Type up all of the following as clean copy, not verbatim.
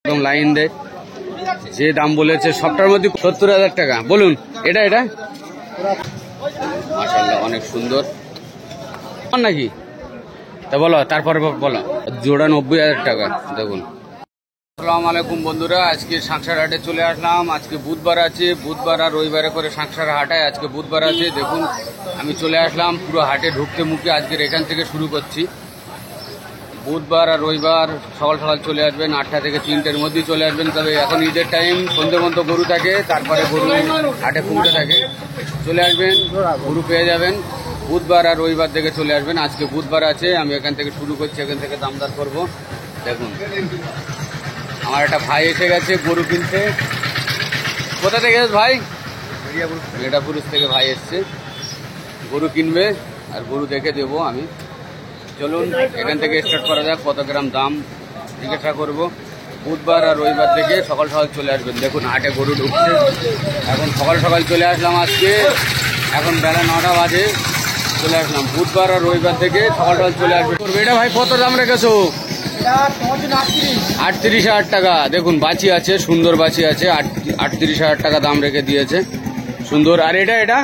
একদম লাইন দে যে দাম বলেছে সবটার মধ্যে 70,000 টাকা বলুন। এটা এটা মাশাআল্লাহ অনেক সুন্দর নাকি তা বলো, তারপরে বলো। জোড়া 90,000 টাকা। দেখুন আসসালামু আলাইকুম বন্ধুরা, আজকে সাংসার হাটে চলে আসলাম। আজকে বুধবার আছে, বুধবার আর রবিবারে করে সাংসার হাটায়। আজকে বুধবার আছে। দেখুন আমি চলে আসলাম পুরো হাটে ঢুকতে মুখে। আজকের এখান থেকে শুরু করছি। বুধবার আর রবিবার সকাল সকাল চলে আসবেন, 8টা থেকে 3টের মধ্যেই চলে আসবেন। তবে এখন ঈদের টাইম, সন্ধ্যে পর্যন্ত গরু থাকে, তারপরে গরু হাটে কমতে থাকে। চলে আসবেন, গরু পেয়ে যাবেন। বুধবার আর রবিবার থেকে চলে আসবেন। আজকে বুধবার আছে, আমি এখান থেকে শুরু করছি, এখান থেকে দামদার করব। দেখুন আমার একটা ভাই এসে গেছে গরু কিনতে। কোথা থেকে ভাই? মেটাপুর থেকে ভাই এসছে, গরু কিনবে আর গরু দেখে দেবো আমি। চলুন এখান থেকে স্টার্ট করা যাক। কত গ্রাম দাম জিজ্ঞাসা করবো। বুধবার আর রবিবার থেকে সকাল সকাল চলে আসবেন। দেখুন হাটে গরু ঢুকছে। এখন সকাল সকাল চলে আসলাম আজকে, এখন বেলা 9টা বাজে চলে আসলাম। বুধবার আর রবিবার থেকে সকাল সকাল চলে আসবে। এটা ভাই কত দাম রেখেছো? 38,000 টাকা। দেখুন বাছি আছে, সুন্দর বাছি আছে। 38,000 টাকা দাম রেখে দিয়েছে, সুন্দর। আর এটা এটা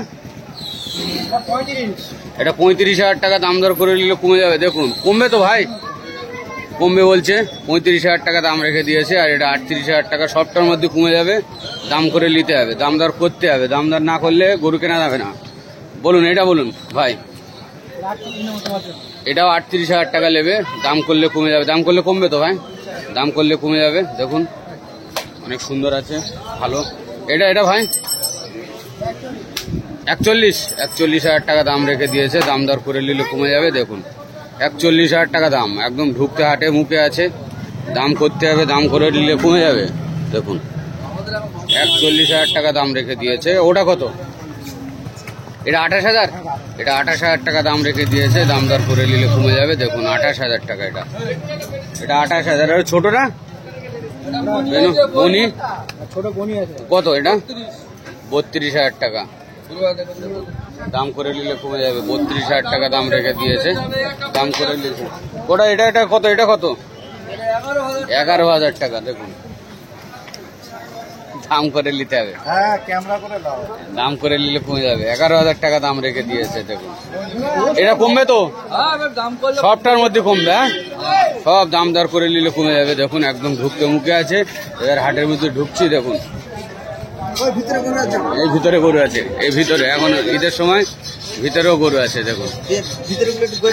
35,000 টাকা দাম দর করে নিলে কমে যাবে। দেখুন কমবে তো ভাই, কমবে বলছে। 35,000 টাকা দাম রেখে দিয়েছে। আর এটা 38,000 টাকা, সবটার মধ্যে কমে যাবে। দাম করে নিতে হবে, দাম দর করতে হবে। দাম দর না করলে গরু কেনা যাবে না। বলুন এটা বলুন ভাই। এটাও 38,000 টাকা নেবে, দাম করলে কমে যাবে। দাম করলে কমবে তো ভাই, দাম করলে কমে যাবে। দেখুন অনেক সুন্দর আছে, ভালো। এটা এটা ভাই 41,000 টাকা দাম রেখে দিয়েছে। দাম দর করে নিলে কমে যাবে। দেখুন 41,000 টাকা দাম, একদম ঢুকতে হাটে মুখে আছে। দাম করতে হবে, দাম করে নিলে কমে যাবে। দেখুন 41,000 টাকা দাম রেখে দিয়েছে। ওটা কত? এটা 28,000। এটা 28,000 টাকা দাম রেখে দিয়েছে। দাম দর করে নিলে কমে যাবে। দেখুন 28,000 টাকা। এটা 28,000। আর ছোটটা বনি কত? এটা 32,000 টাকা দাম করে নিলে কমে যাবে। 32,000 টাকা দাম রেখে দিয়েছে, দাম করে নিয়েছে। ওটা এটা এটা কত? এটা কত? 11,000 টাকা। দেখুন দাম করে নিতে হবে, দাম করে নিলে কমে যাবে। 11,000 টাকা দাম রেখে দিয়েছে। দেখুন এটা কমবে তো, সবটার মধ্যে কমবে। হ্যাঁ সব দাম দর করে নিলে কমে যাবে। দেখুন একদম ঢুকতে মুখে আছে। এবার হাটের মধ্যে ঢুকছি। দেখুন এই ভিতরে গরু আছে, এই ভিতরে এখন ঈদের সময় ভিতরেও গরু আছে। দেখুন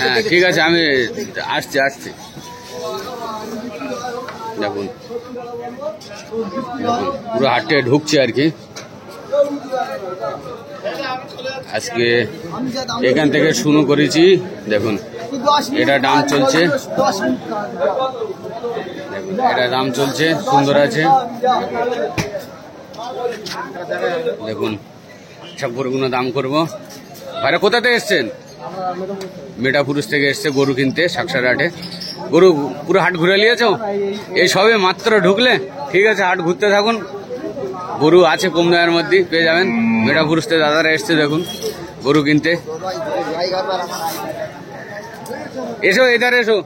হ্যাঁ ঠিক আছে, আমি আসছি আসছি। দেখুন পুরো হাটে ঢুকছে আর কি। আজকে এখান থেকে শুরু করেছি। দেখুন এটা দাম চলছে, এটা দাম চলছে, সুন্দর আছে। দেখুন সব গরুগুলো দাম করবো। ভাইরা কোথা থেকে এসছেন? মেটাপুর থেকে এসছে গরু কিনতে সাকসার হাটে। গরু পুরো হাট ঘুরে নিয়েছ? এই সবে মাত্র ঢুকলে? ঠিক আছে, হাট ঘুরতে থাকুন, গরু আছে কম দামের মধ্যে পেয়ে যাবেন। মেটাপুর থেকে দাদারা এসছে দেখুন গরু কিনতে। এসো এধারে, এসো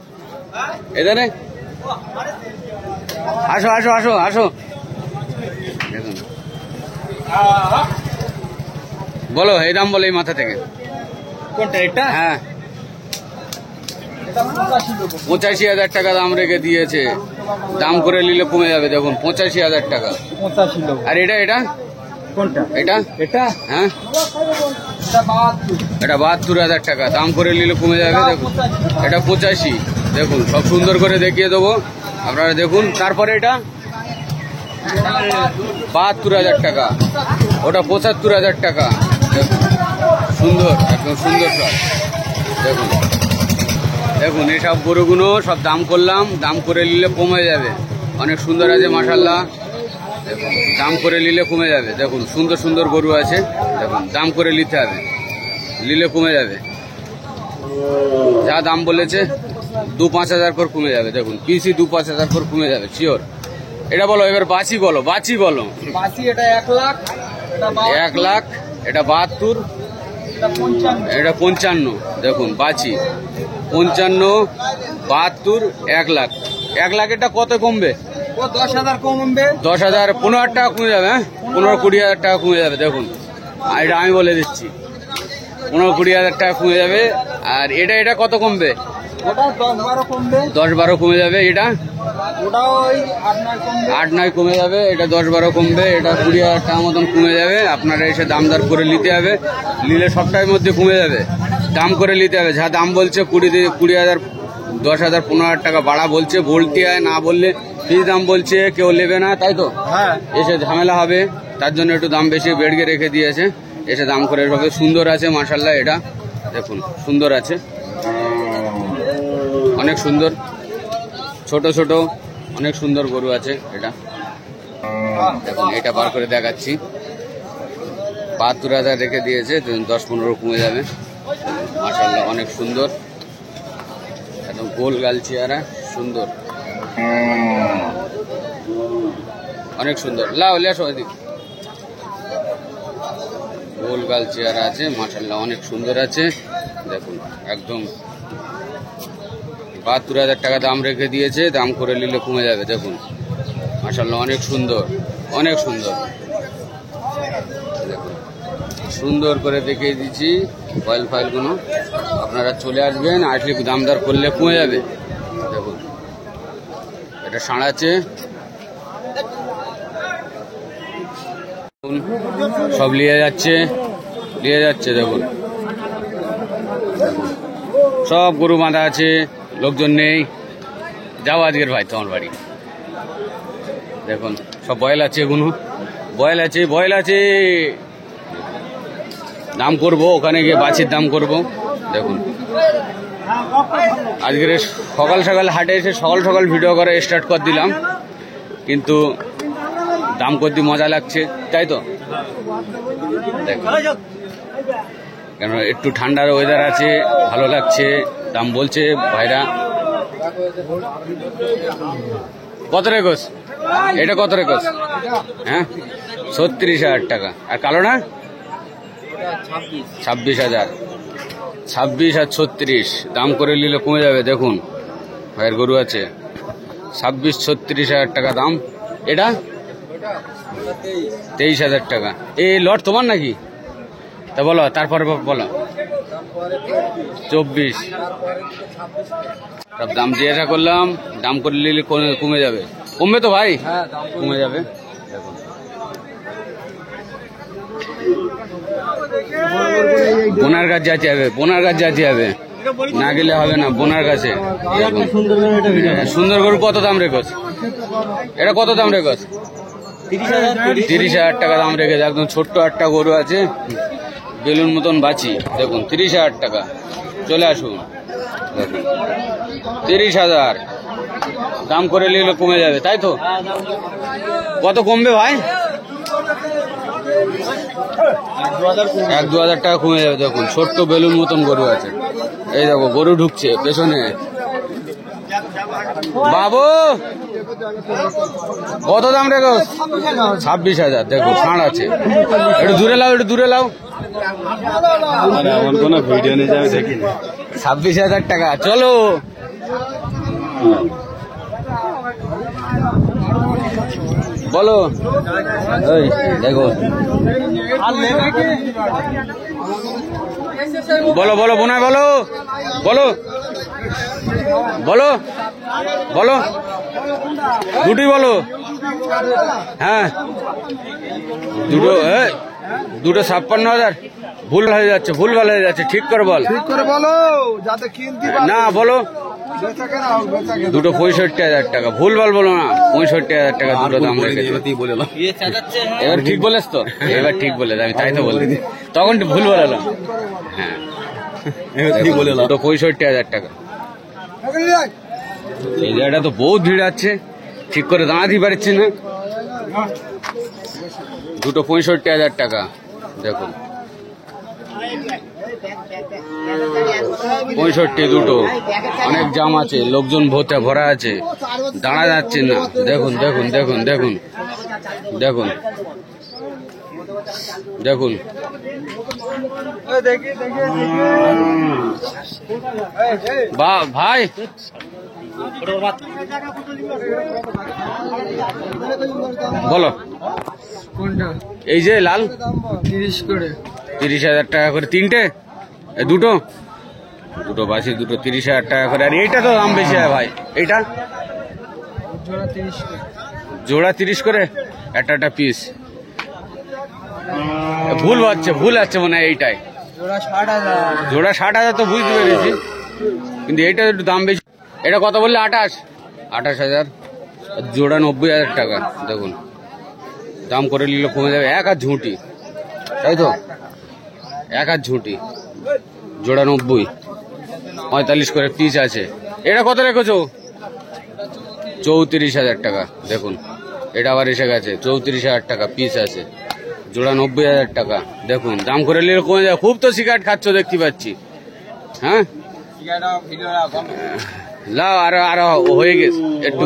এধারে, আসো আসো আসো আসো। দেখুন বলো এই দাম বলো এই মাথা থেকে। কোনটা এটা? হ্যাঁ 85,000 টাকা দাম রেখে দিয়েছে। দাম করে নিলে কমে যাবে। দেখুন 85,000 টাকা। আর এটা এটা কোনটা? এটা এটা হ্যাঁ এটা 72,000 টাকা। দাম করে নিলে কমে যাবে। দেখুন এটা 85। দেখুন সব সুন্দর করে দেখিয়ে দেবো আপনারা দেখুন। তারপরে এটা 72,000 টাকা। ওটা 75,000 টাকা। সুন্দর, একদম সুন্দর সব। দেখুন দেখুন এইসব গরুগুলো সব দাম করলাম, দাম করে নিলে কমে যাবে। অনেক সুন্দর আছে মাশাআল্লাহ। দেখুন দাম করে নিলে কমে যাবে। দেখুন সুন্দর সুন্দর গরু আছে। দেখুন দাম করে নিতে হবে, নিলে কমে যাবে। যা দাম বলেছে 2-5 হাজার করে কমে যাবে। দেখুন পিসি 2-5 হাজার করে কমে যাবে শিওর। এটা বলো এবার বাছি বলো, বাছি বলো। এটা 1 লাখ, 1 লাখ। এটা 72, এটা 55। দেখুন বাছি 55, 72, 1 লাখ। 1 লাখ এটা কত কমবে? ও 10,000 কমবে। 10,000 15,000 টাকা কমে যাবে। হ্যাঁ 15-20,000 টাকা কমে যাবে। দেখুন এটা আমি বলে দিচ্ছি, 15-20,000 টাকা কমে যাবে। আর এটা কত কমবে? ওটা 10-12 কমবে। 10-12 কমে যাবে। এটা ওটা ওই 8-9 কমবে। 8-9 কমে যাবে। এটা 10-12 কমবে। এটা 20,000 টাকা মতন কমে যাবে। আপনারা এসে দাম দর করে নিতে হবে, নিলে সবটার মধ্যে কমে যাবে। দাম করে নিতে হবে। যা দাম বলছে 20,000, 10,000, 15,000 টাকা বাড়া বলছে, বলতে হয় না বললে ফিস দাম বলছে, কেউ নেবে না, তাই তো? হ্যাঁ, এসে ঝামেলা হবে, তার জন্য একটু দাম বেশি বেড়ে রেখে দিয়েছে। এসে দাম করে হবে। সুন্দর আছে মাশাআল্লাহ। এটা দেখুন সুন্দর আছে, অনেক সুন্দর, ছোট ছোট অনেক সুন্দর গরু আছে। এটা দেখুন, এটা বার করে দেখাচ্ছি। 72,000 রেখে দিয়েছে, 10-15 কমে যাবে। মাশাআল্লাহ অনেক সুন্দর, একদম গোল গাল চেহারা, সুন্দর, অনেক সুন্দর। লাও লেসো এদিক। গোল গাল চেহারা আছে মাশাআল্লাহ, অনেক সুন্দর আছে। দেখুন একদম 72,000 টাকা দাম রেখে দিয়েছে, দাম করে নিলে কমে যাবে। দেখুন মাশাআল্লাহ অনেক সুন্দর, অনেক সুন্দর। দেখুন সুন্দর করে দেখিয়ে দিচ্ছি ফাইলগুলো। আপনারা চলে আসবেন, আসলে দাম দর করলে কমে যাবে। দেখুন এটা ষাঁড় আছে, সব নিয়ে যাচ্ছে। দেখুন সব গরু বাঁধা আছে, লোকজন নেই। যাও আজকের ভাই তোমার বাড়ি। দেখুন সব বয়েল আছে, এগুলো বয়েল আছে। দাম করব, ওখানে গিয়ে বাছির দাম করব। দেখুন আজকের সকাল সকাল হাটে এসে সকাল ভিডিও করে স্টার্ট করে দিলাম, কিন্তু দাম করতে মজা লাগছে, তাই তো? দেখুন কেন একটু ঠান্ডার ওয়েদার আছে, ভালো লাগছে। দাম বলছে ভাইরা। কত রেখোস? এটা কত রেখোস? হ্যাঁ 36,000 টাকা। আর কালো না 26,000। 26 আর 36 দাম করে নিলে কমে যাবে। দেখুন ভাইয়ের গরু আছে, 26-36,000 টাকা দাম। এটা 23,000 টাকা। এই লট তোমার নাকি? তা বলো, তারপরে বলো। 24 সব দাম জিজ্ঞাসা করলাম, দাম করে নিলে কমে যাবে। কমবে তো ভাই? কমে যাবে। দেখুন বোনার গাছ যেতে হবে, না গেলে হবে না। বোনার কাছে সুন্দর গরু কত দাম রেখোস? এটা কত দাম রেখোস? 30,000 টাকা দাম রেখেছে। একদম ছোট্ট একটা গরু আছে, বেলুন মতন বাঁচি। দেখুন 30,000 টাকা। চলে আসুন। দেখুন 30,000 দাম করে নিলে কমে যাবে, তাই তো? কত কমবে ভাই? 1-2,000 টাকা কমে যাবে। দেখুন ছোট্ট বেলুন মতন গরু আছে। এই দেখো গরু ঢুকছে পেছনে। বাবু কত দাম রেখো? 26,000। দেখো ষাঁড় আছে। একটু দূরে লাও। এমন কোন ভিডিও নিয়ে যাবে দেখি। 26,000 টাকা। চলো বলো। এই দেখো বলো বোনায় বলো দুটি বলো। হ্যাঁ দুটো 56,000। ভুলভাল হয়ে যাচ্ছে, ঠিক করে বলো যাতে কিনতে না। বলো দুটো 65,000 টাকা। ভুলভাল বলো না, 65,000 টাকা দুটো দাম রেখেছে। এবার ঠিক বলেছ তো? এবার ঠিক বলে, আমি তাই তো বলি, তখন ভুল বলালাম। হ্যাঁ ঠিক বলে দুটো 65,000 টাকা। এই জায়গাটা তো বহুত ভিড় আছে, ঠিক করে দাঁড়াতেই পারছি না। দুটো 65,000 টাকা। দেখুন 65 দুটো। অনেক জাম আছে, লোকজন ভরা আছে, দাঁড়া যাচ্ছে না। দেখুন ভাই বলো কোনটা এই যে লাল 30 করে 30,000 টাকা করে তিনটে, দুটো দুটো বাসি, দুটো 30,000 টাকা করে। আর এইটা তো দাম বেশি হয় ভাই, এইটা জোড়া 30 করে জোড়া 30 করে, একটা একটা পিস। ভুল আছে মনে হয় এইটাই। জোড়া 60,000 জোড়া 60,000 তো বুঝতে পেরেছি, কিন্তু এইটা একটু দাম বেশি। এটা কত বললে? 28,000। জোড়া 90,000 টাকা। দেখুন দাম করে নিলে কমে যাবে। এক আর ঝুঁটি, তাই তো, এক আর ঝুঁটি, জোড়া 90, 45 করে পিস আছে। এটা কত রেখেছো? 34,000 টাকা। দেখুন এটা আবার এসে গেছে, 34,000 টাকা পিস আছে, জোড়া 90,000 টাকা। দেখুন দাম করে নিলে কমে যাবে। খুব তো সিগারেট খাচ্ছ দেখতে পাচ্ছি, হ্যাঁ? লাও আরো হয়ে গেছে একটু,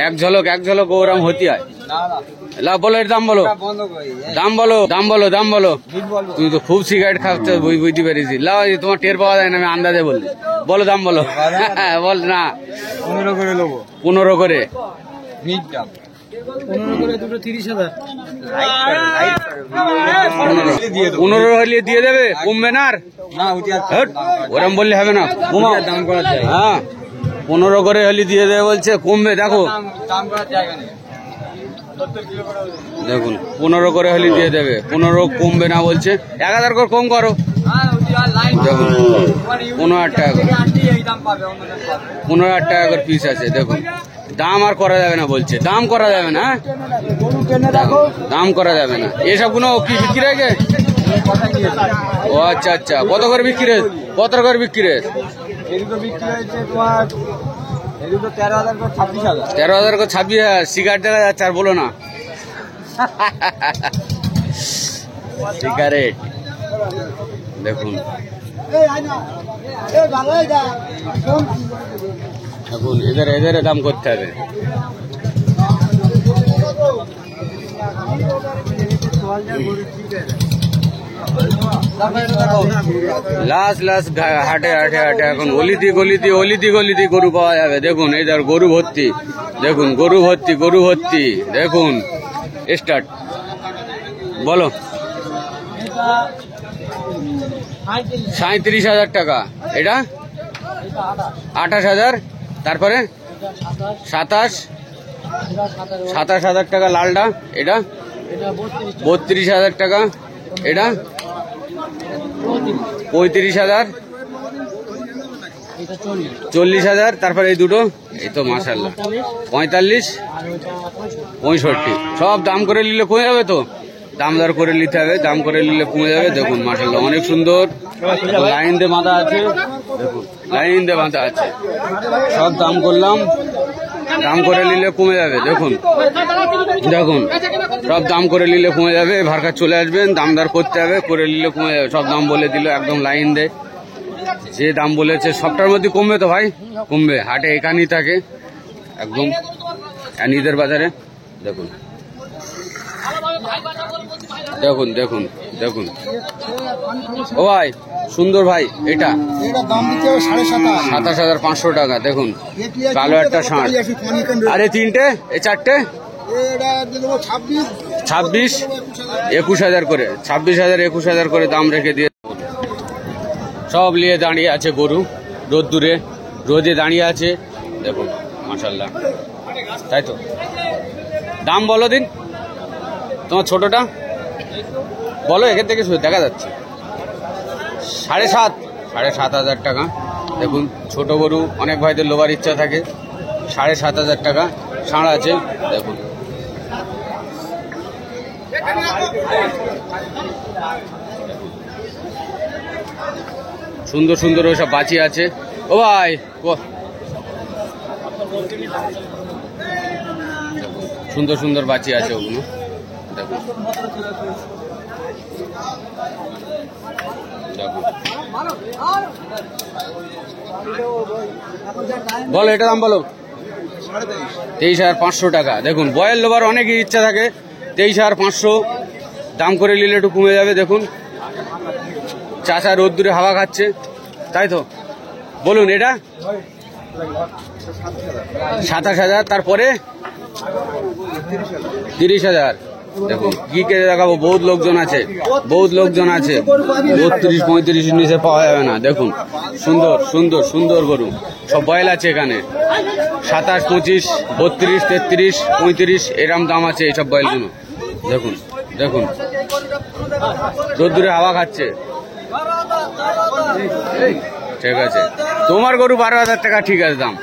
এক ঝলক ওরম হতে হয়। লাও বলো, এর দাম বলো, দাম বলো। তুমি তো খুব সিগারেট খাচ্ছ, বুঝতে পেরেছি। লাও তোমার টের পাওয়া যায় না, আমি আন্দাজে বললি। বলো দাম বলো। বল না, 15 করে নেবো। 15 করে। 15 করে দুটো 30,000। 15 হলে দিয়ে দেবে, কমবে না আর? হ্যাট, ওরম বললে হবে না, কমাও। দাম করার জায়গা হ্যাঁ 15 করে হলে দিয়ে দেবে বলছে, কমবে। দেখো দাম করার জায়গা নেই। দেখুন 15 করে হলে দিয়ে দেবে, 15 কমবে না বলছে। 1,000 করে কম করো। দেখুন 15,000 টাকা করে, 15,000 টাকা করে পিস আছে। দেখুন দাম আর করা যাবে না বলছে, দাম করা যাবে না, দাম করা যাবে না। এসবগুলো কি বিক্রি হয়েছে? ও আচ্ছা, কত করে বিক্রি হয়েছে? এদিকে বিক্রি হয়েছে তোমার, এদিকে 13,000 করে 26,000। 13,000 করে 26,000। সিগারেট দেখা যাচ্ছে, আর বলো না। সিগারেট দেখুন, এখন এদের দাম করতে হবে। লাস্ট হাটে এখন অলিতি গলিতি গরু পাওয়া যাবে। দেখুন এই ধর গরু ভর্তি, দেখুন গরু ভর্তি। দেখুন স্টার্ট, বলো। 37,000 টাকা। এটা 28,000। তারপরে 27,000 টাকা লালটা। এটা 32,000 টাকা। এটা 35,000, 40,000। তারপরে এই দুটো, এই তো মাশাআল্লাহ 45, 65। সব দাম করে নিলে কমে যাবে তো, দাম দর করে নিতে হবে, দাম করে নিলে কমে যাবে। দেখুন মাশাআল্লাহ অনেক সুন্দর, লাইন দিয়ে বাঁধা আছে। দেখুন লাইন দিয়ে বাঁধা আছে, সব দাম করলাম, দাম করে নিলে কমে যাবে। দেখুন সব দাম করে নিলে কমে যাবে। ভাড়া চলে আসবেন, দাম দর করতে হবে, করে নিলে কমে যাবে। সব দাম বলে দিল, একদম লাইন দেয়, যে দাম বলেছে সবটার মধ্যে কমবে তো ভাই, কমবে। হাটে এখানেই থাকে একদম ঈদের বাজারে। দেখুন ও ভাই সুন্দর ভাই, এটা দাম দিতে হবে 27,000। 27,500 টাকা। দেখুন কালো একটা ষাঁড়। আরে তিনটে, এই চারটে 26, 21,000 করে, 26,000, 21,000 করে দাম রেখে দিয়ে সব নিয়ে দাঁড়িয়ে আছে গরু, রোদে দাঁড়িয়ে আছে। দেখুন মাশাআল্লাহ, তাই তো। দাম বলো দিন, তোমার ছোটটা বলো, এখান থেকে দেখা যাচ্ছে। 7,500 টাকা। দেখুন ছোট গরু, অনেক ভাইদের লোবার ইচ্ছা থাকে। 7,500 টাকা ষাঁড় আছে। দেখুন সুন্দর ওসব বাছি আছে। ও ভাই সুন্দর বাছি আছে ওগুলো। দেখুন বলো, এটা দাম বলো। 23,500 টাকা। দেখুন বয়েল লোবার অনেকই ইচ্ছা থাকে, 23,500 দাম করে নিলে একটু কমে যাবে। দেখুন চাচা রোদ্দুরে হাওয়া খাচ্ছে, তাই তো। বলুন এটা 27,000। তারপরে 30,000। দেখুন কি কে দেখাবো, বহুত লোকজন আছে, বহুত লোকজন আছে। 32-35 নিচে পাওয়া যাবে না। দেখুন সুন্দর সুন্দর সুন্দর গরু, সব বয়েল আছে এখানে। 27, 25, 32, 33, 35 এরম দাম আছে এইসব বয়েলগুলো। দেখুন দেখুন রোদ্দুরে হাওয়া খাচ্ছে। ঠিক আছে, তোমার গরু 12,000 টাকা, ঠিক আছে দাম।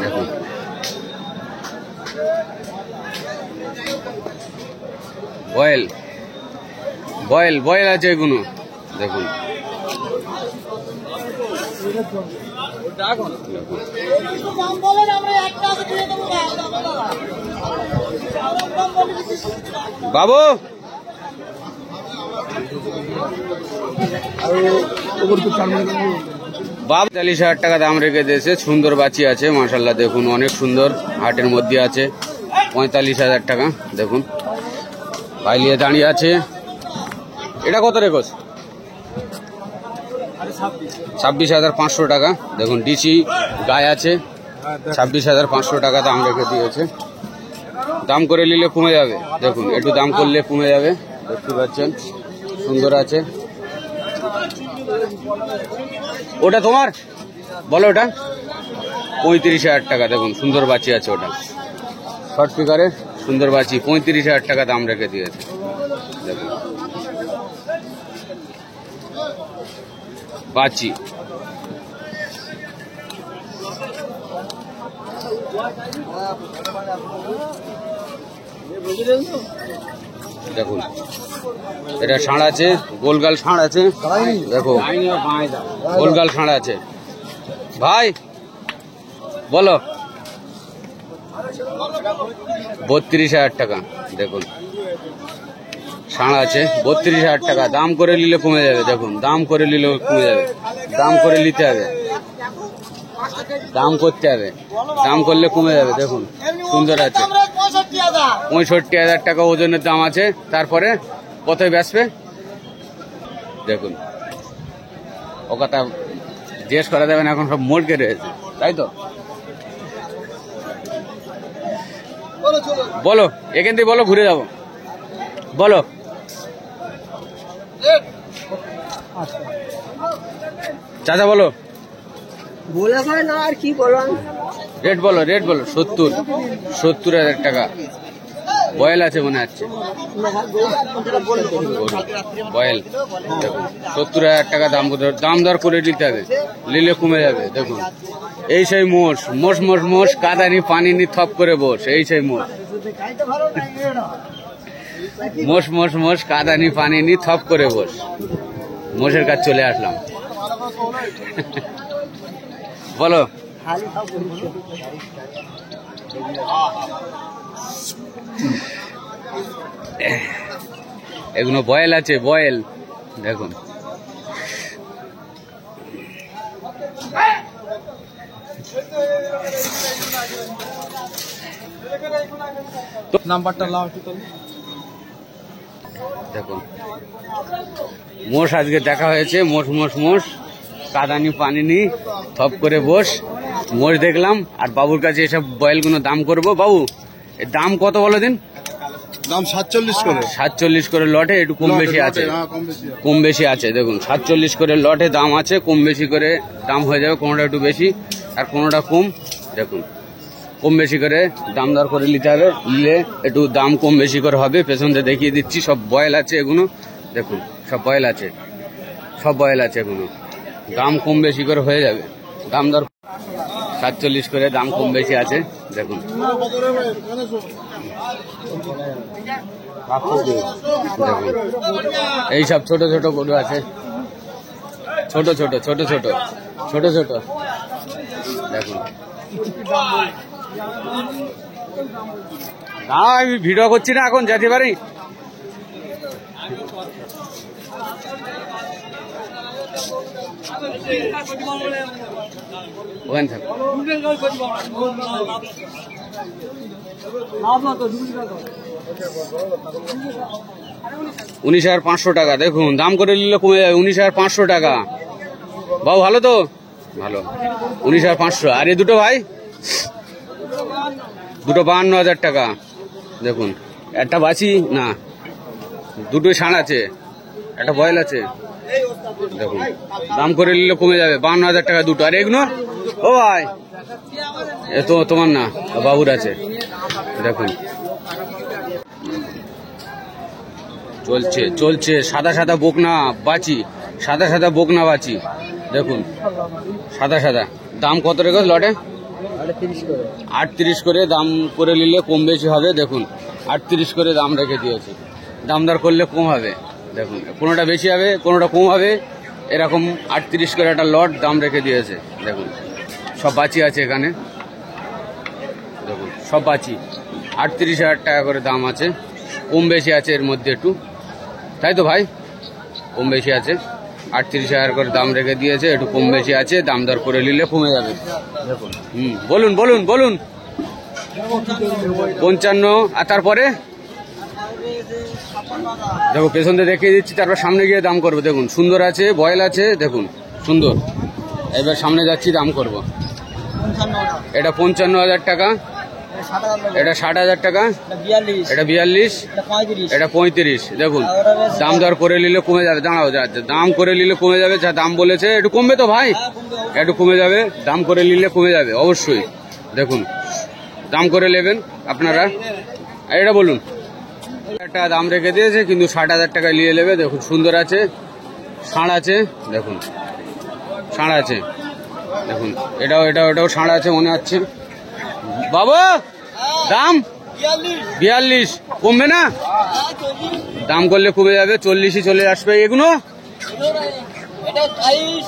দেখুন বয়েল বয়েল বয়েল আছে এগুলো। দেখুন বাবু বাবু 40,000 টাকা দাম রেখে দিয়েছে। সুন্দর বাচ্চি আছে মাশাল্লাহ, দেখুন অনেক সুন্দর, হাটের মধ্যে আছে। 45,000 টাকা। দেখুন বাইলিয়ে দাঁড়িয়ে আছে। এটা কত রেখোস? 26,500 টাকা। দেখুন ডিসি গায়ে আছে, 26,500 টাকা দাম রেখে দিয়েছে। দাম করে নিলে কমে যাবে। দেখুন একটু দাম করলে কমে যাবে, দেখতে পাচ্ছেন সুন্দর আছে। ওটা তোমার বলো, ওটা 35,000 টাকা। দেখুন সুন্দর বাচ্চি আছে, ওটা শর্ট স্পিকারে সুন্দর বাচ্চি, 35,000 টাকা দাম রেখে দিয়েছে। দেখুন বাচ্চি দেখুন, এটা ষাঁড় আছে, গোলগাল ষাঁড় আছে। দেখো গোলগাল ষাঁড় আছে। ভাই বলো 32,000 টাকা। দেখুন ষাঁড় আছে, 32,000 টাকা। দাম করে নিলে কমে যাবে। দেখুন দাম করে নিলেও কমে যাবে, দাম করে নিতে হবে, দাম করতে হবে, দাম করলে কমে যাবে। দেখুন সুন্দর আছে, 65,000 টাকা ওজনের দাম আছে। তারপরে কোথায় বেচবে? দেখুন ও কথা জিজ্ঞেস করা যাবে না, এখন সব মোড়কে রয়েছে, তাই তো। বলো এখান থেকে বলো, ঘুরে যাবো, বলো। চাচা বলো, বলে হয় না আর কি বললাম। রেট বলো, রেট বলো। 70,000 টাকা। বয়েল আছে মনে হচ্ছে, বয়েল। দেখুন 70,000 টাকা দাম, দাম দর করে নিতে হবে, নিলে কমে যাবে। দেখুন এই সেই মোষ, মোষ মোষ মোষ, কাদানি পানি নি থপ করে বস, এই সেই মোষ, মোষ মোষ মোষ, কাদানি পানি নি থপ করে বস। মোষের কাছে চলে আসলাম। বলো এগুলো বয়েল আছে, বয়েল। দেখুন নাম্বারটা লাও একটু তো। দেখুন মোষ আজকে দেখা হয়েছে, মোষ মোষ মোষ, কাদানি পানি নি থপ করে বস। মোষ দেখলাম, আর বাবুর কাছে এসব বয়েলগুলো দাম করব। বাবু এর দাম কত বলো দিন? দাম 47 করে। 47 করে লটে, একটু কম বেশি আছে, কম বেশি আছে। দেখুন 47 করে লটে দাম আছে, কম বেশি করে দাম হয়ে যাবে, কোনোটা একটু বেশি আর কোনোটা কম। দেখুন কম বেশি করে দাম দর করে নিতে হবে, নিলে একটু দাম কম বেশি করে হবে। পেছনটা দেখিয়ে দিচ্ছি, সব বয়েল আছে এগুলো। দেখুন সব বয়েল আছে, সব বয়েল আছে এগুলো, দাম কম বেশি করে হয়ে যাবে। দাম দর 47 করে, দাম কম বেশি আছে। দেখুন দেখুন এই সব ছোট ছোট গরু আছে, ছোট ছোট ছোট ছোট ছোট ছোট। দেখুন না আমি ভিডিও করছি না, এখন যেতে পারি। ওখানে থাক। 19,500 টাকা। দেখুন দাম করে নিলে কমে যাবে, 19,500 টাকা। বাবু ভালো তো? ভালো 19,500। আর এই দুটো ভাই দুটো 52,000 টাকা। দেখুন একটা বাছি না, দুটোই ষাঁড় আছে, একটা বয়েল আছে। দেখুন দাম করে নিলে কমে যাবে, 52,000 টাকা দুটো। আর এগুলো ও ভাই এ তো তোমার না, বাবুর আছে। দেখুন চলছে চলছে সাদা সাদা বকনা বাচি, সাদা সাদা বকনা বাচি। দেখুন সাদা সাদা। দাম কত রেখেছ লটে? 38 করে। দাম করে নিলে কম বেশি হবে। দেখুন 38 করে দাম রেখে দিয়েছে, দামদার করলে কম হবে। দেখুন কোনোটা বেশি হবে কোনোটা কম হবে, এরকম 38 করে একটা লট দাম রেখে দিয়েছে। দেখুন সব বাচি আছে এখানে, দেখুন সব বাচি। 38,000 টাকা করে দাম আছে, কম বেশি আছে এর মধ্যে একটু, তাই তো ভাই? কম বেশি আছে, 38,000 করে দাম রেখে দিয়েছে, একটু কম বেশি আছে, দাম দর করে নিলে কমে যাবে। দেখুন বলুন বলুন বলুন। 55। আর তারপরে দেখো পেছন দিয়ে দেখিয়ে দিচ্ছি, তারপর সামনে গিয়ে দাম করবো। দেখুন সুন্দর আছে, বয়েল আছে, দেখুন সুন্দর। এবার সামনে যাচ্ছি, দাম করব। এটা 55,000 টাকা, এটা 60,000 টাকা, এটা 42, এটা 35। দেখুন দাম দর করে নিলে কমে যাবে। দাঁড়াও, দাম করে নিলে কমে যাবে, যা দাম বলেছে একটু কমবে তো ভাই, একটু কমে যাবে, দাম করে নিলে কমে যাবে অবশ্যই। দেখুন দাম করে নেবেন আপনারা। এটা বলুন, একটা দাম রেখে দিয়েছে কিন্তু 60,000 টাকা নিয়ে নেবে। দেখুন সুন্দর আছে, ষাঁড় আছে, দেখুন ষাঁড় আছে। দেখুন এটাও ষাঁড় আছে মনে হচ্ছে। বাবু দাম 42, কমবে না? দাম করলে কমে যাবে, 40ই চলে আসবে। এগুলো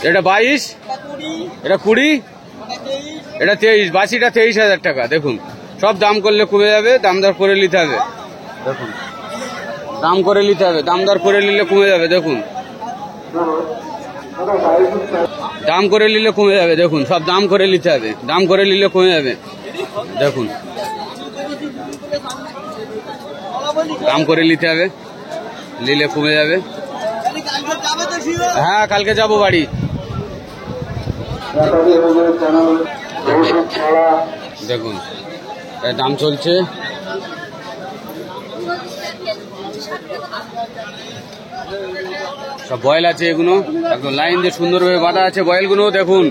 এটা 22, এটা 20, এটা 23, বাসিটা 23,000 টাকা। দেখুন সব দাম করলে কমে যাবে, দাম দর করে নিতে হবে। দেখুন দাম করে নিতে হবে, দাম দর করে নিলে কমে যাবে। দেখুন দাম করে নিলে কমে যাবে। দেখুন সব দাম করে নিতে হবে, দাম করে নিলে কমে যাবে। দেখুন দাম করে নিতে হবে, নিলে কমে যাবে। হ্যাঁ কালকে যাবো বাড়ি। দেখুন দাম চলছে। সব বয়েল আছে, এগুলো একদম লাইন দিয়ে সুন্দরভাবে বাঁধা আছে বয়েলগুলো। দেখুন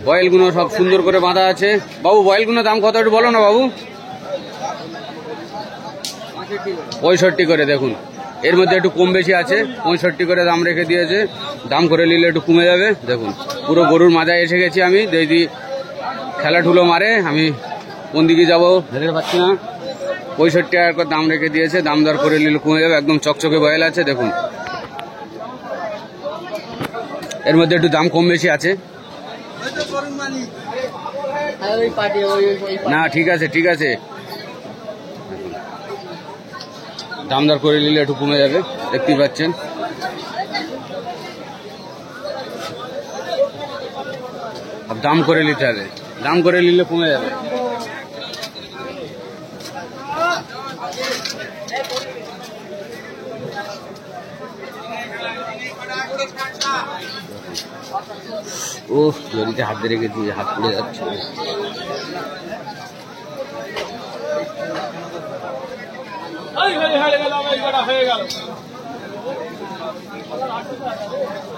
বয়েলগুলো সব সুন্দর করে বাঁধা আছে। বাবু বয়েলগুলো দাম কত একটু বলো না বাবু? 65 করে। দেখুন এর মধ্যে একটু কম বেশি আছে, 65 করে দাম রেখে দিয়েছে, দাম করে নিলে একটু কমে যাবে। দেখুন পুরো গরুর মাথায় এসে গেছি আমি, যদি খেলাধুলো মারে আমি কোন দিকে যাবো ভেবে পাচ্ছি না। 65 টাকা করে দাম রেখে দিয়েছে, দাম দর করে নিলে কমে যাবে। একদম চকচকে বয়েল আছে। দেখুন এর মধ্যে একটু দাম কম বেশি আছে। না ঠিক আছে ঠিক আছে, দাম দর করে নিলে একটু কমে যাবে, দেখতেই পাচ্ছেন। দাম করে নিতে হবে, দাম করে নিলে কমে যাবে। ও জড়িতে হাত দিয়ে রেখেছি, হাত পড়ে যাচ্ছে।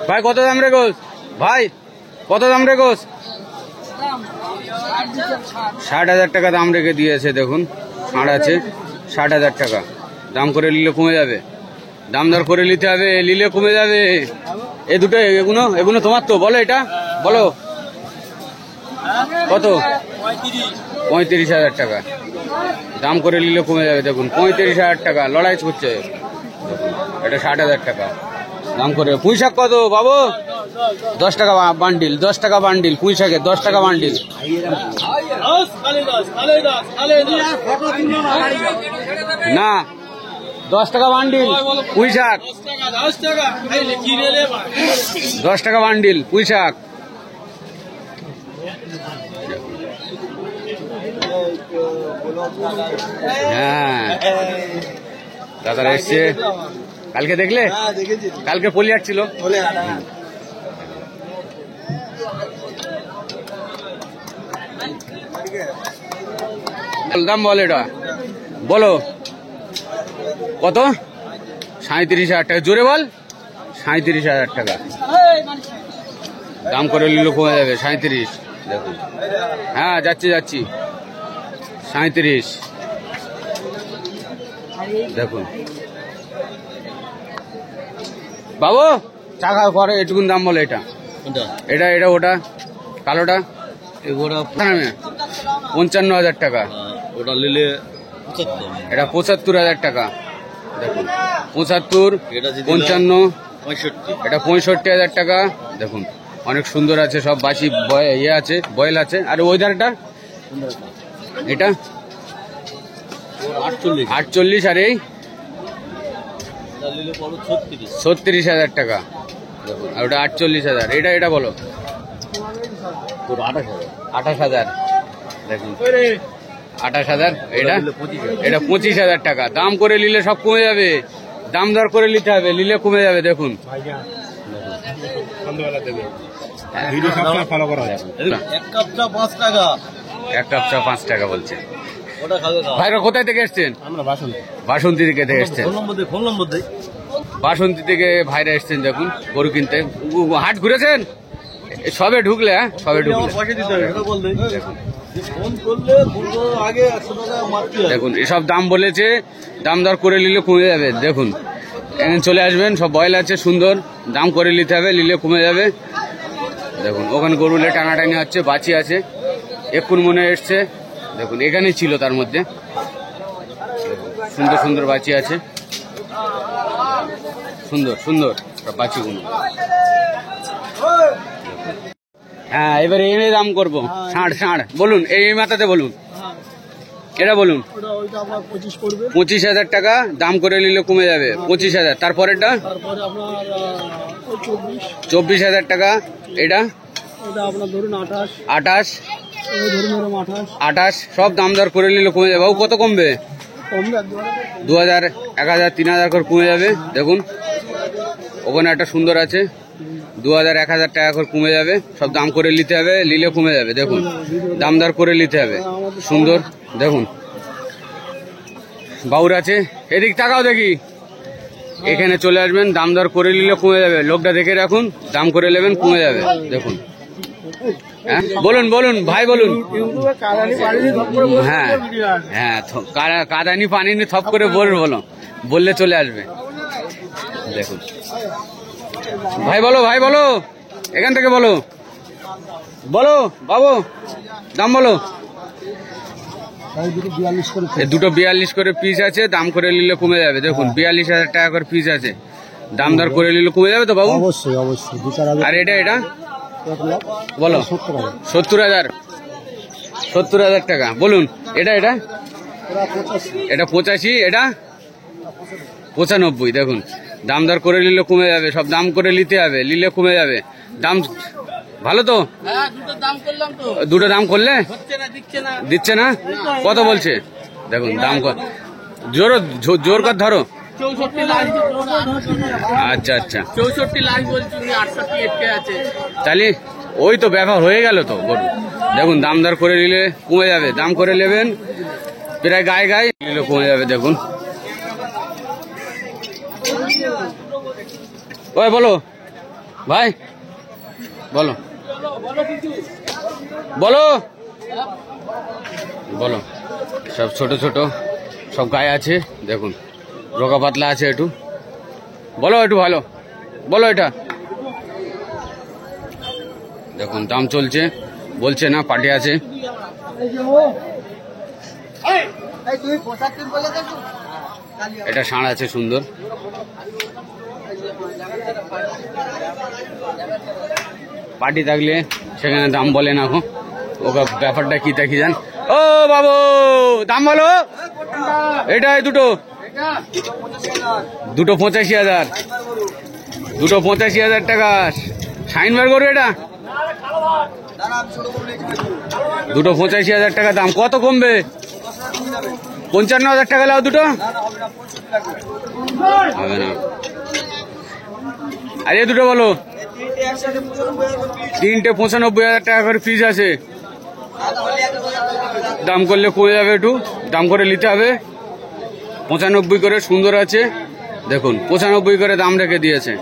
ভাই কত দাম রেখোস? ভাই কত দাম রেখোস? 60,000 টাকা দাম রেখে দিয়েছে। দেখুন ষাঁড় আছে, 60,000 টাকা। দাম করে নিলে কমে যাবে, দাম দর করে নিতে হবে, নিলে কমে যাবে। এই দুটো এগুলো তোমার তো? বলো এটা বলো কত? 35,000 টাকা। দাম করে নিলে কমে যাবে। দেখুন 35,000 টাকা লড়াই করছে। এটা 60,000 টাকা দাম করে। পুঁই শাক কত বাবু? 10 টাকা বান্ডিল, 10 টাকা বান্ডিল পুঁই শাকের, 10 টাকা বান্ডিল। না 10 টাকা বান্ডিল পুঁই শাক, 10 টাকা বান্ডিল পুঁই শাক। হ্যাঁ দাদারা এসছে কালকে, দেখলে কালকে পলি ছিল। দাম বল এটা, বলো কত? 37,000 টাকা। জোরে বল। 37,000 টাকা দাম করে নিলে কমে যাবে। 37। দেখুন, হ্যাঁ যাচ্ছি 37। দেখুন বাবু, টাকা করে এটুকুন দাম বলে। এটা এটা এটা ওটা কালোটা 55,000 টাকা। ওটা নিলে এটা 75,000 টাকা। দেখুন 75, 55, 65। এটা 65,000 টাকা। দেখুন অনেক সুন্দর আছে, সব বাসি ইয়ে আছে, বয়েল আছে। আর ওই ধারটা এটা 48, আর এই 36,000 টাকা। দেখুন আর ওটা 48,000। এটা এটা বলো 28,000। দেখুন 28,000। এটা এটা 25,000 টাকা। দাম করে নিলে সব কমে যাবে, দাম দর করে নিতে হবে, নিলে কমে যাবে। দেখুন এক কাপ চা 5 টাকা। এক কাপ চা 5 টাকা বলছে। ওটা খাবে ভাইরা কোথায় থেকে এসছেন? আমরা বাসন্তী। বাসন্তী থেকে এসছেন। ফোন নম্বর দেই। বাসন্তী থেকে ভাইরা এসছেন দেখুন গরু কিনতে। হাট ঘুরেছেন? সবে ঢুকলে? হ্যাঁ সবে ঢুকলে। পয়সা দিতে হবে, এটা বল দেই। ফোন করলে বলবো আগে 100 টাকা মারতে হবে। দেখুন এসব দাম বলেছে, দাম দর করে নিলে কমে যাবে। দেখুন এখানে চলে আসবেন, সব বয়েল আছে সুন্দর, দাম করে নিতে হবে, নিলে কমে যাবে। দেখুন ওখানে গরুলে টানাটানি হচ্ছে, বাছি আছে, এক্ষুন মনে এসছে। দেখুন এখানেই ছিল, তার মধ্যে সুন্দর সুন্দর বাছি আছে, সুন্দর সুন্দর সব বাছিগুলো। হ্যাঁ এবারে এনে দাম করবো। ষাঁড় বলুন, এই মাথাতে বলুন, এটা বলুন। 25,000 টাকা দাম করে নিলে কমে যাবে। 25,000। তারপরেরটা 24,000 টাকা। এটা আপনার ধরুন 28। 28। সব দাম দর করে নিলে কমে যাবে। বাবু কত কমবে? কমবে 2,000, 1,000, 3,000 করে কমে যাবে। দেখুন ওখানে একটা সুন্দর আছে, 2,000, 1,000 টাকা করে কমে যাবে। সব দাম করে নিতে হবে, নিলে কমে যাবে। দেখুন দাম দর করে নিতে হবে, সুন্দর। দেখুন বাউর আছে, এদিক তাকাও দেখি। এখানে চলে আসবেন, দাম দর করে নিলে কমে যাবে। লোকটা দেখে রাখুন, দাম করে নেবেন, কমে যাবে। দেখুন হ্যাঁ বলুন বলুন ভাই বলুন। হ্যাঁ হ্যাঁ কাদানি পানি নিয়ে থপ করে বলো, বললে চলে আসবে। দেখুন ভাই বলো, ভাই বলো, এখান থেকে বলো, বলো বাবু দাম বলো। দুটো 42 করে পিস আছে, দাম করে নিলে কমে যাবে। দেখুন 42,000 টাকা করে পিস আছে, দাম দর করে নিলে কমে যাবে তো বাবু? অবশ্যই অবশ্যই। আর এটা এটা বলো 70,000। 70,000 টাকা বলুন। এটা এটা এটা 85, এটা 95। দেখুন দাম দর করে নিলে কমে যাবে, সব দাম করে নিতে হবে, নিলে কমে যাবে। দাম ভালো তো? দুটো দাম করলে দিচ্ছে না? কত বলছে? দেখুন দাম জোর কর ধরো। 64 আচ্ছা আচ্ছা 64 লাখ বলছি, 68 আছে। তাহলে ওই তো ব্যাপার হয়ে গেল তো গরু। দেখুন দাম দর করে নিলে কমে যাবে, দাম করে নেবেন প্রায় গায়ে গায়ে নিলে কমে যাবে। দেখুন ওই বলো ভাই, বলো বলো বলো। সব ছোট ছোট সব গায়ে আছে, দেখুন রোগা পাতলা আছে একটু। বলো একটু ভালো বলো। এটা দেখুন দাম চলছে, বলছে না পার্টি আছে। এটা ষাঁড় আছে সুন্দর। পার্টি থাকলে সেখানে দাম বলে না। ওকে ব্যাপারটা কি দেখি যান। ও বাবু দাম বলো। এটা দুটো 85,000। দুটো 85,000 টাকা। সাইন বার করবে এটা। দুটো 85,000 টাকা দাম। কত কমবে? 55,000 টাকা লাও দুটো। হবে না। আর এই দুটো বলো। তিনটে 95,000 টাকা করে ফিস আছে। দাম করলে কমে যাবে, একটু দাম করে নিতে হবে। 95 করে সুন্দর আছে, দেখুন 95 করে দাম রেখে দিয়েছে।